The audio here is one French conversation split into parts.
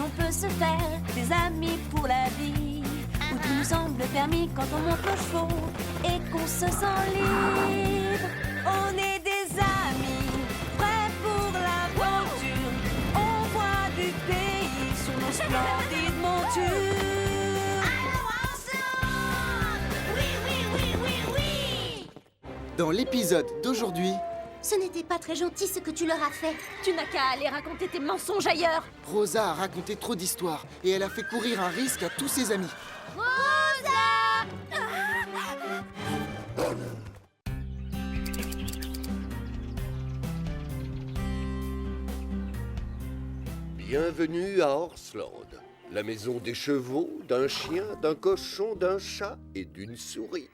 on peut se faire des amis pour la vie. Où tout nous semble permis quand on monte nos chevaux et qu'on se sent libre. On est des amis, prêts pour l'aventure. On voit du pays sur nos splendides montures. Alors ensemble! Oui, oui, oui, oui, oui! Dans l'épisode d'aujourd'hui, Ce n'était pas très gentil ce que tu leur as fait. Tu n'as qu'à aller raconter tes mensonges ailleurs. Rosa a raconté trop d'histoires et elle a fait courir un risque à tous ses amis. Rosa! Bienvenue à Horseland, la maison des chevaux, d'un chien, d'un cochon, d'un chat et d'une souris.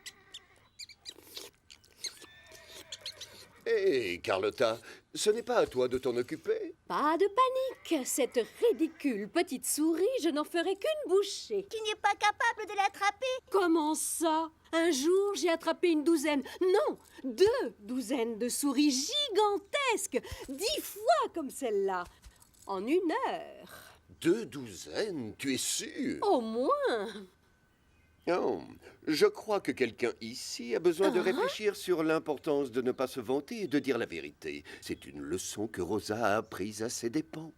Hé, Carlotta, ce n'est pas à toi de t'en occuper? Pas de panique, cette ridicule petite souris, je n'en ferai qu'une bouchée. Tu n'es pas capable de l'attraper? Comment ça? Un jour, j'ai attrapé une douzaine, non, 2 douzaines de souris gigantesques, 10 fois comme celle-là, en 1 heure. 2 douzaines, tu es sûr? Au moins. Oh, je crois que quelqu'un ici a besoin de réfléchir sur l'importance de ne pas se vanter et de dire la vérité. C'est une leçon que Rosa a apprise à ses dépens.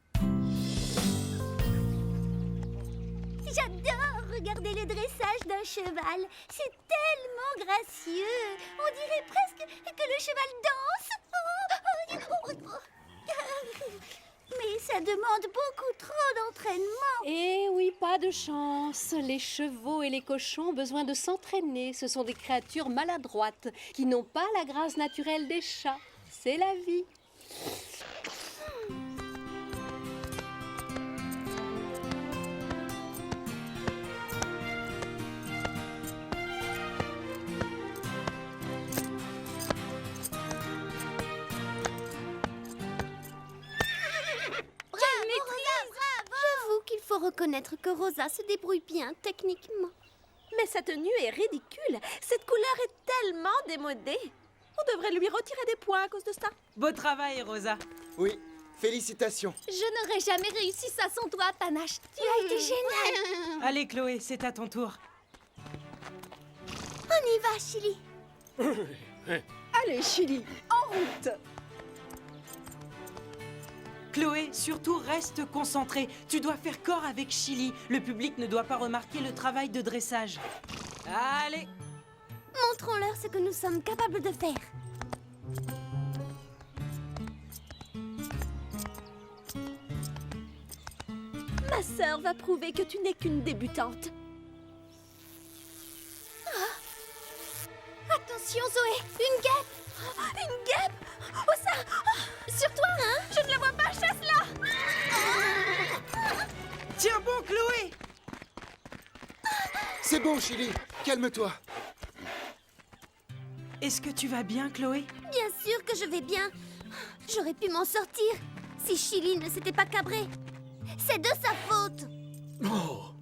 J'adore regarder le dressage d'un cheval. C'est tellement gracieux. On dirait presque que le cheval danse. Mais ça demande beaucoup trop d'entraînement. Eh oui, pas de chance. Les chevaux et les cochons ont besoin de s'entraîner. Ce sont des créatures maladroites qui n'ont pas la grâce naturelle des chats. C'est la vie. J'avoue qu'il faut reconnaître que Rosa se débrouille bien techniquement. Mais sa tenue est ridicule. Cette couleur est tellement démodée. On devrait lui retirer des points à cause de ça. Beau travail, Rosa. Oui, félicitations. Je n'aurais jamais réussi ça sans toi, Panache. Tu as été génial. Allez, Chloé, c'est à ton tour. On y va, Chili. Allez, Chili, en route. Chloé, surtout reste concentrée. Tu dois faire corps avec Chili. Le public ne doit pas remarquer le travail de dressage. Allez! Montrons-leur ce que nous sommes capables de faire. Ma sœur va prouver que tu n'es qu'une débutante. Attention, Zoé, une guêpe. Une guêpe! Oh ça! Sur toi, hein? Je ne la vois pas, chasse-la! Tiens bon, Chloé! C'est bon, Chili, calme-toi. Est-ce que tu vas bien, Chloé? Bien sûr que je vais bien. J'aurais pu m'en sortir si Chili ne s'était pas cabré. C'est de sa faute.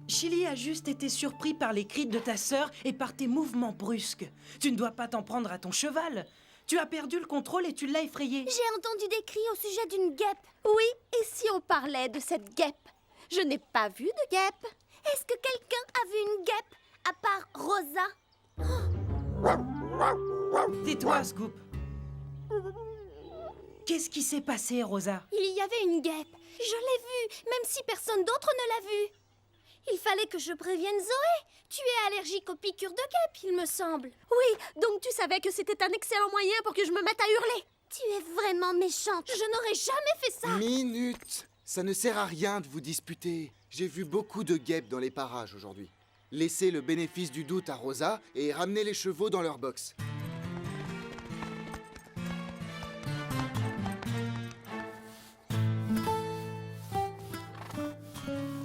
Chili a juste été surpris par les cris de ta sœur et par tes mouvements brusques. Tu ne dois pas t'en prendre à ton cheval. Tu as perdu le contrôle et tu l'as effrayé. J'ai entendu des cris au sujet d'une guêpe. Oui, et si on parlait de cette guêpe? Je n'ai pas vu de guêpe. Est-ce que quelqu'un a vu une guêpe à part Rosa? Tais-toi, Scoop. Qu'est-ce qui s'est passé, Rosa? Il y avait une guêpe. Je l'ai vue, même si personne d'autre ne l'a vue. Il fallait que je prévienne Zoé. Tu es allergique aux piqûres de guêpe, il me semble. Oui, donc tu savais que c'était un excellent moyen pour que je me mette à hurler. Tu es vraiment méchante. Je n'aurais jamais fait ça. Minute. Ça ne sert à rien de vous disputer. J'ai vu beaucoup de guêpes dans les parages aujourd'hui. Laissez le bénéfice du doute à Rosa et ramenez les chevaux dans leur box.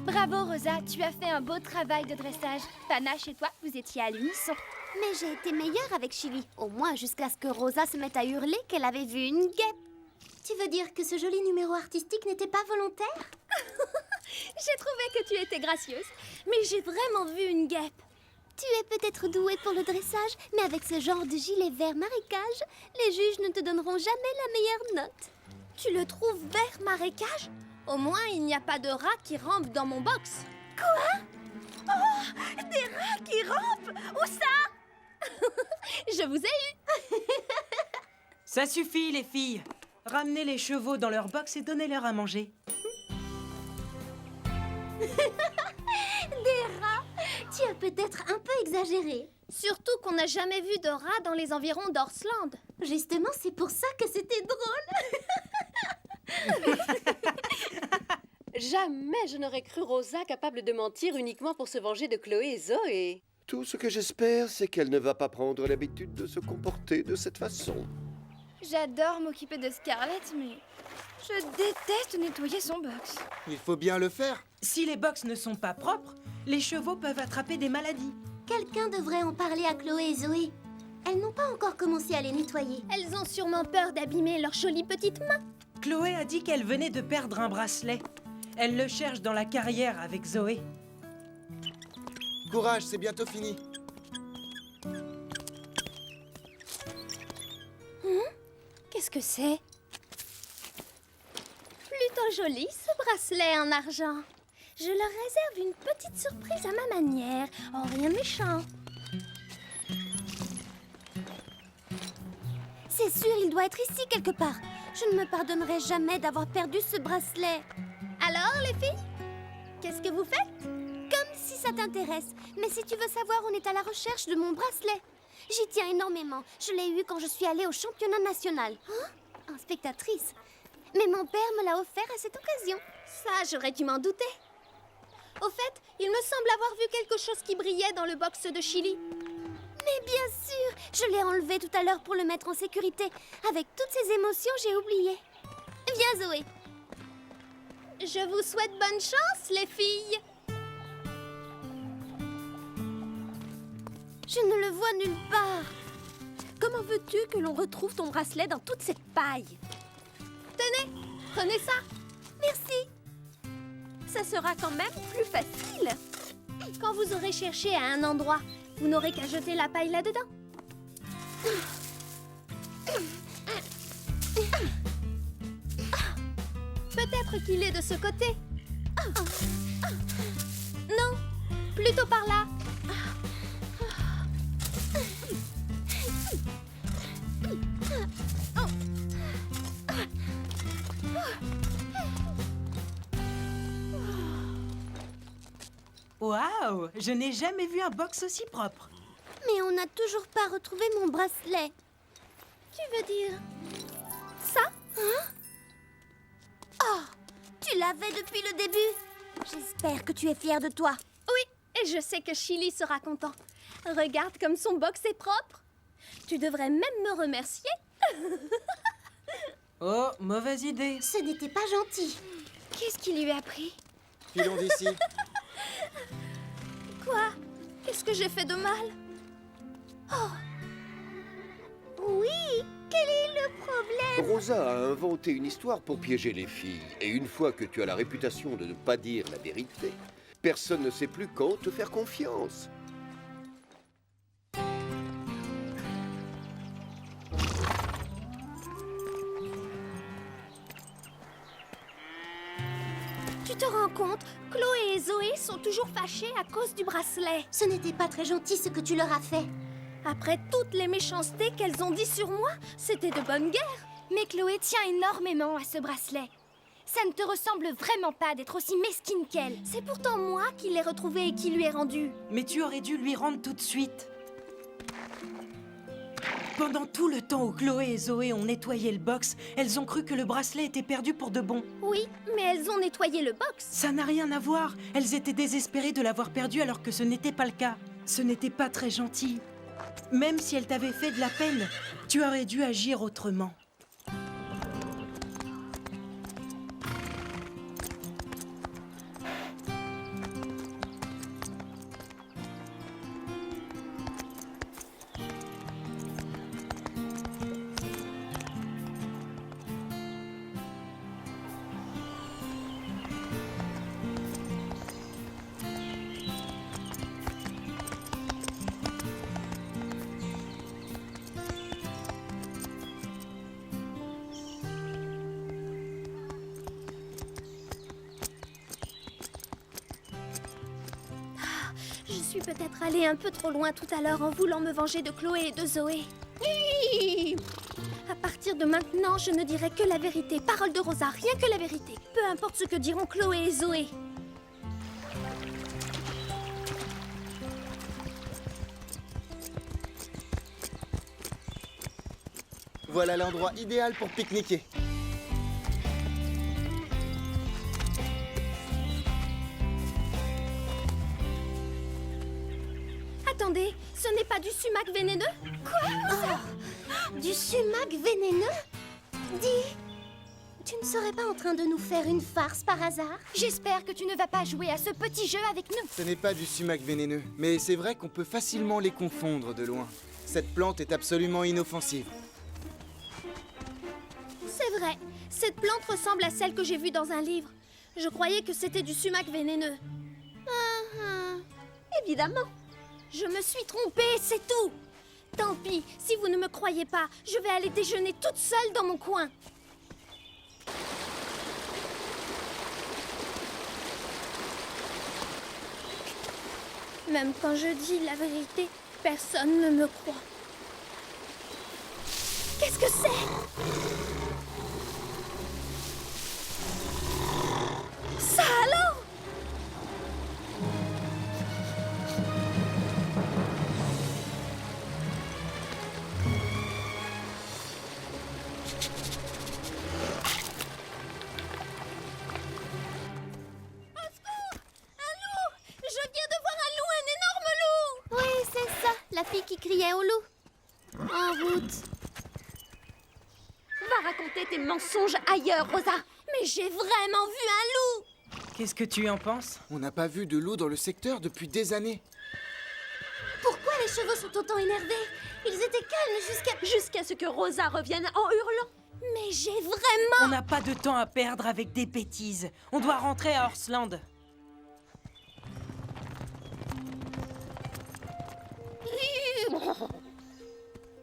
Bravo Rosa, tu as fait un beau travail de dressage. Panache et toi, vous étiez à l'unisson. Mais j'ai été meilleure avec Chili. Au moins jusqu'à ce que Rosa se mette à hurler qu'elle avait vu une guêpe. Tu veux dire que ce joli numéro artistique n'était pas volontaire? J'ai trouvé que tu étais gracieuse, mais j'ai vraiment vu une guêpe. Tu es peut-être douée pour le dressage, mais avec ce genre de gilet vert marécage, les juges ne te donneront jamais la meilleure note. Tu le trouves vert marécage? Au moins, il n'y a pas de rats qui rampent dans mon box. Des rats qui rampent! Où ça? Je vous ai eu. Ça suffit, les filles. Ramenez les chevaux dans leur box et donnez-leur à manger. Des rats? Tu as peut-être un peu exagéré. Surtout qu'on n'a jamais vu de rats dans les environs d'Orsland. Justement, c'est pour ça que c'était drôle. Jamais je n'aurais cru Rosa capable de mentir uniquement pour se venger de Chloé et Zoé. Tout ce que j'espère, c'est qu'elle ne va pas prendre l'habitude de se comporter de cette façon. J'adore m'occuper de Scarlett, mais je déteste nettoyer son box. Il faut bien le faire. Si les box ne sont pas propres, les chevaux peuvent attraper des maladies. Quelqu'un devrait en parler à Chloé et Zoé. Elles n'ont pas encore commencé à les nettoyer. Elles ont sûrement peur d'abîmer leurs jolies petites mains. Chloé a dit qu'elle venait de perdre un bracelet. Elle le cherche dans la carrière avec Zoé. Courage, c'est bientôt fini. Qu'est-ce que c'est? Plutôt joli, ce bracelet en argent. Je leur réserve une petite surprise à ma manière. Oh, rien de méchant. C'est sûr, il doit être ici quelque part. Je ne me pardonnerai jamais d'avoir perdu ce bracelet. Alors, les filles? Qu'est-ce que vous faites? Comme si ça t'intéresse. Mais si tu veux savoir, on est à la recherche de mon bracelet. J'y tiens énormément. Je l'ai eu quand je suis allée au championnat national. En spectatrice. Mais mon père me l'a offert à cette occasion. Ça, j'aurais dû m'en douter. Au fait, il me semble avoir vu quelque chose qui brillait dans le box de Chili. Mais bien sûr, je l'ai enlevé tout à l'heure pour le mettre en sécurité. Avec toutes ces émotions, j'ai oublié. Viens, Zoé. Je vous souhaite bonne chance, les filles. Je ne le vois nulle part. Comment veux-tu que l'on retrouve ton bracelet dans toute cette paille? Tenez, prenez ça. Merci. Ça sera quand même plus facile. Quand vous aurez cherché à un endroit, vous n'aurez qu'à jeter la paille là-dedans. Peut-être qu'il est de ce côté. Non, plutôt par là. Waouh! Je n'ai jamais vu un box aussi propre. Mais on n'a toujours pas retrouvé mon bracelet. Tu veux dire ça? Oh, tu l'avais depuis le début. J'espère que tu es fière de toi. Oui, et je sais que Chili sera content. Regarde comme son box est propre. Tu devrais même me remercier. Oh, mauvaise idée. Ce n'était pas gentil. Qu'est-ce qui lui a pris? Filons d'ici. Quoi? Qu'est-ce que j'ai fait de mal? Oh. Oui, quel est le problème? Rosa a inventé une histoire pour piéger les filles. Et une fois que tu as la réputation de ne pas dire la vérité, personne ne sait plus quand te faire confiance. Tu te rends compte? Chloé et Zoé sont toujours fâchées à cause du bracelet. Ce n'était pas très gentil ce que tu leur as fait. Après toutes les méchancetés qu'elles ont dit sur moi, c'était de bonne guerre. Mais Chloé tient énormément à ce bracelet. Ça ne te ressemble vraiment pas d'être aussi mesquine qu'elle. C'est pourtant moi qui l'ai retrouvé et qui lui ai rendu. Mais tu aurais dû lui rendre tout de suite. Pendant tout le temps où Chloé et Zoé ont nettoyé le box, elles ont cru que le bracelet était perdu pour de bon. Oui, mais elles ont nettoyé le box. Ça n'a rien à voir. Elles étaient désespérées de l'avoir perdu alors que ce n'était pas le cas. Ce n'était pas très gentil. Même si elles t'avaient fait de la peine, tu aurais dû agir autrement. peut-être allé un peu trop loin tout à l'heure en voulant me venger de Chloé et de Zoé. À partir de maintenant, je ne dirai que la vérité. Parole de Rosa, rien que la vérité. Peu importe ce que diront Chloé et Zoé. Voilà l'endroit idéal pour pique-niquer. Attendez, ce n'est pas du sumac vénéneux? Quoi? Du sumac vénéneux? Dis, tu ne serais pas en train de nous faire une farce par hasard? J'espère que tu ne vas pas jouer à ce petit jeu avec nous. Ce n'est pas du sumac vénéneux, mais c'est vrai qu'on peut facilement les confondre de loin. Cette plante est absolument inoffensive. C'est vrai, cette plante ressemble à celle que j'ai vue dans un livre. Je croyais que c'était du sumac vénéneux. Évidemment. Je me suis trompée, c'est tout. Tant pis, si vous ne me croyez pas, je vais aller déjeuner toute seule dans mon coin. Même quand je dis la vérité, personne ne me croit. Qu'est-ce que c'est? Ça alors? La fille qui criait au loup. En route. Va raconter tes mensonges ailleurs, Rosa. Mais j'ai vraiment vu un loup. Qu'est-ce que tu en penses? On n'a pas vu de loup dans le secteur depuis des années. Pourquoi les chevaux sont autant énervés? Ils étaient calmes Jusqu'à ce que Rosa revienne en hurlant. Mais j'ai vraiment... On n'a pas de temps à perdre avec des bêtises. On doit rentrer à Horsland.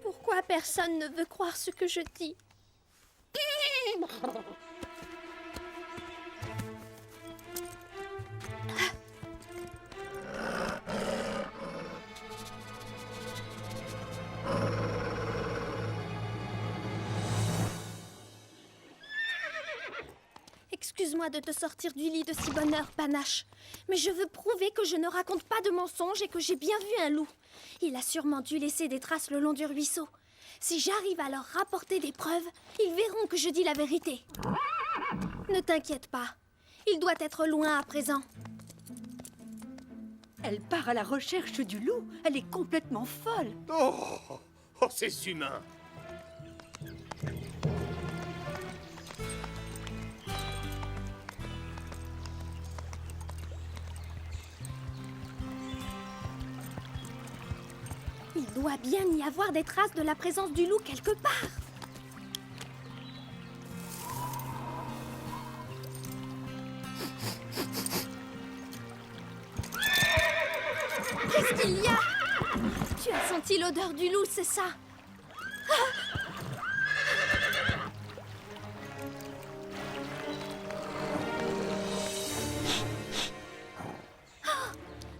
Pourquoi personne ne veut croire ce que je dis? Excuse-moi de te sortir du lit de si bonne heure, Panache. Mais je veux prouver que je ne raconte pas de mensonges et que j'ai bien vu un loup. Il a sûrement dû laisser des traces le long du ruisseau. Si j'arrive à leur rapporter des preuves, ils verront que je dis la vérité. Ne t'inquiète pas. Il doit être loin à présent. Elle part à la recherche du loup. Elle est complètement folle. Oh, ces humains! Il doit bien y avoir des traces de la présence du loup quelque part. Qu'est-ce qu'il y a? Tu as senti l'odeur du loup, c'est ça?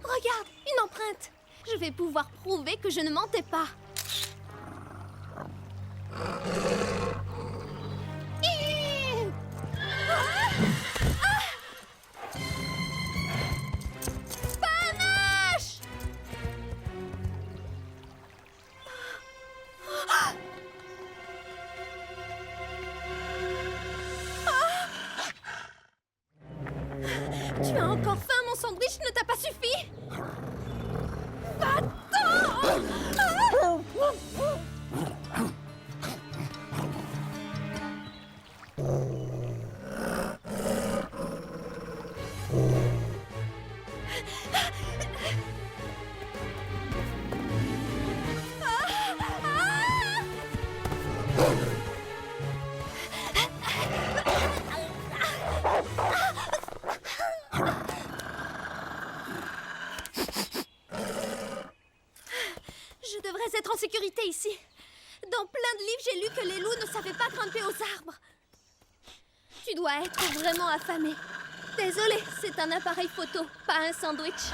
Regarde, une empreinte. Je vais pouvoir prouver que je ne mentais pas. Panache! Tu as encore faim, mon sandwich ne t'a pas suffi? Je devrais être en sécurité ici. Dans plein de livres, j'ai lu que les loups ne savaient pas grimper aux arbres. Tu dois être vraiment affamé. Désolée, c'est un appareil photo, pas un sandwich.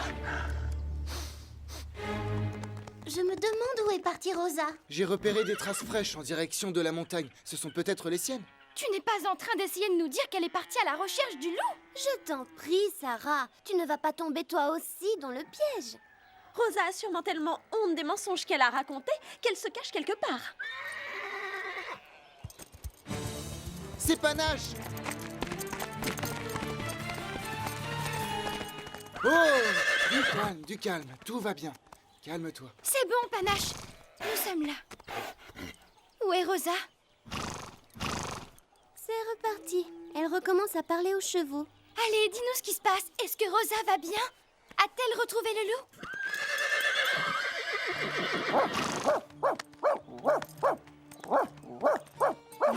Je me demande où est partie Rosa. J'ai repéré des traces fraîches en direction de la montagne. Ce sont peut-être les siennes. Tu n'es pas en train d'essayer de nous dire qu'elle est partie à la recherche du loup? Je t'en prie, Sarah. Tu ne vas pas tomber toi aussi dans le piège. Rosa a sûrement tellement honte des mensonges qu'elle a racontés qu'elle se cache quelque part. C'est Panache! Oh! Du calme, tout va bien. Calme-toi. C'est bon, Panache. Nous sommes là. Où est Rosa? C'est reparti. Elle recommence à parler aux chevaux. Allez, dis-nous ce qui se passe. Est-ce que Rosa va bien? A-t-elle retrouvé le loup?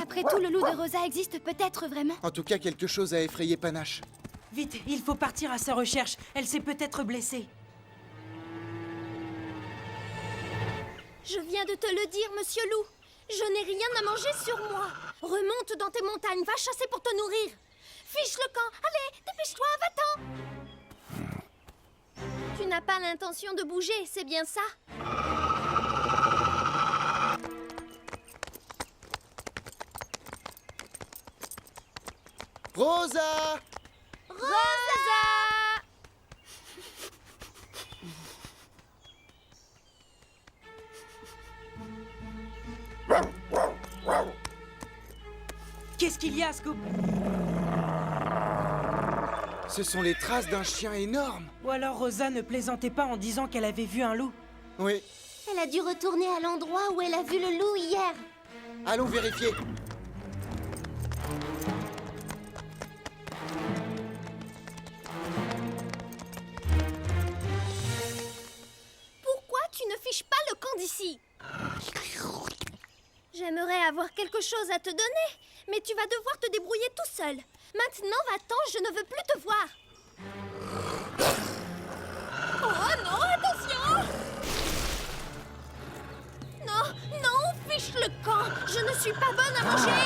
Après tout, le loup de Rosa existe peut-être vraiment. En tout cas, quelque chose a effrayé Panache. Vite, il faut partir à sa recherche. Elle s'est peut-être blessée. Je viens de te le dire, monsieur loup. Je n'ai rien à manger sur moi. Remonte dans tes montagnes, va chasser pour te nourrir. Fiche le camp. Allez, dépêche-toi, va-t'en. Tu n'as pas l'intention de bouger, c'est bien ça? Rosa! Rosa! Qu'est-ce qu'il y a, Scoop? Ce sont les traces d'un chien énorme. Ou alors Rosa ne plaisantait pas en disant qu'elle avait vu un loup. Oui, Elle a dû retourner à l'endroit où elle a vu le loup hier. allons vérifier. Pourquoi tu ne fiches pas le camp d'ici? J'aimerais avoir quelque chose à te donner, mais tu vas devoir te débrouiller tout seul. Maintenant, va-t'en, je ne veux plus te voir. Oh non, attention! Non, non, fiche le camp. Je ne suis pas bonne à manger.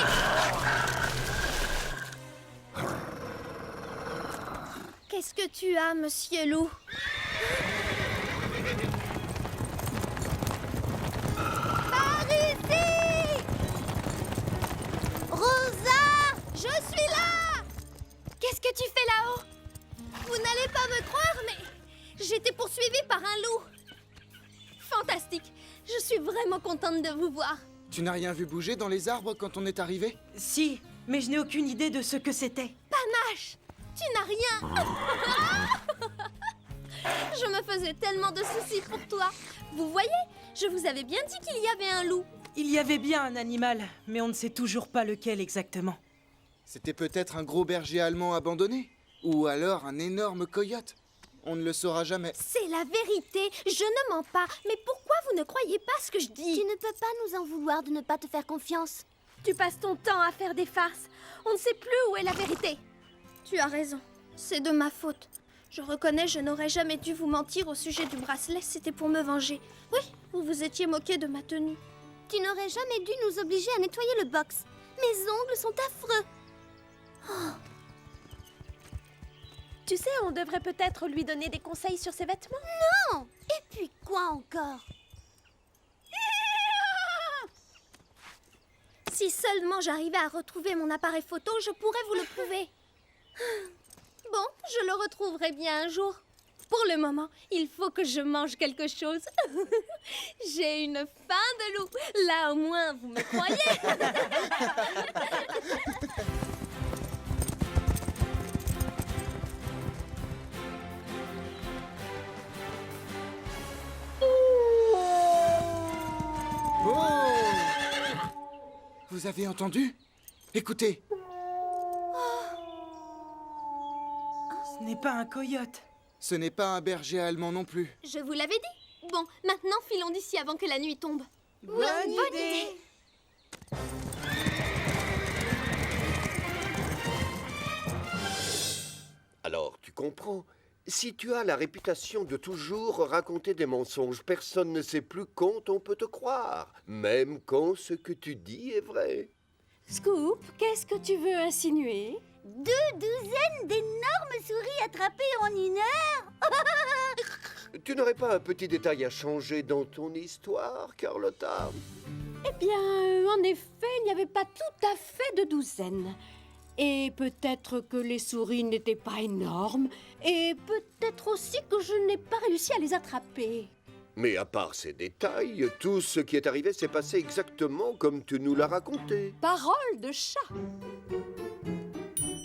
Qu'est-ce que tu as, monsieur loup? Par ici! Rosa! Je suis là! Qu'est-ce que tu fais là-haut? Vous n'allez pas me croire, mais j'étais poursuivie par un loup. Fantastique! Je suis vraiment contente de vous voir. Tu n'as rien vu bouger dans les arbres quand on est arrivé? Si, mais je n'ai aucune idée de ce que c'était. Panache! Tu n'as rien! Je me faisais tellement de soucis pour toi. Vous voyez, je vous avais bien dit qu'il y avait un loup. Il y avait bien un animal, mais on ne sait toujours pas lequel exactement. C'était peut-être un gros berger allemand abandonné? Ou alors un énorme coyote? On ne le saura jamais. C'est la vérité, je ne mens pas. Mais pourquoi vous ne croyez pas ce que je dis? Tu ne peux pas nous en vouloir de ne pas te faire confiance. Tu passes ton temps à faire des farces. On ne sait plus où est la vérité. Tu as raison, c'est de ma faute. Je reconnais, je n'aurais jamais dû vous mentir au sujet du bracelet, c'était pour me venger. Oui, vous vous étiez moqué de ma tenue. Tu n'aurais jamais dû nous obliger à nettoyer le box. Mes ongles sont affreux. Tu sais, on devrait peut-être lui donner des conseils sur ses vêtements. Non! Et puis quoi encore? Si seulement j'arrivais à retrouver mon appareil photo, je pourrais vous le prouver. Bon, je le retrouverai bien un jour. Pour le moment, il faut que je mange quelque chose. J'ai une faim de loup. Là, au moins, vous me croyez. Oh! Vous avez entendu? Écoutez. Ce n'est pas un coyote. Ce n'est pas un berger allemand non plus. Je vous l'avais dit. Bon, maintenant, filons d'ici avant que la nuit tombe. Bonne idée. Alors, tu comprends? Si tu as la réputation de toujours raconter des mensonges, personne ne sait plus quand on peut te croire, même quand ce que tu dis est vrai. Scoop, qu'est-ce que tu veux insinuer? 2 douzaines d'énormes souris attrapées en 1 heure. Tu n'aurais pas un petit détail à changer dans ton histoire, Carlotta? Eh bien, en effet, il n'y avait pas tout à fait de douzaine. Et peut-être que les souris n'étaient pas énormes. Et peut-être aussi que je n'ai pas réussi à les attraper. Mais à part ces détails, tout ce qui est arrivé s'est passé exactement comme tu nous l'as raconté. Parole de chat.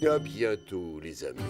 À bientôt, les amis.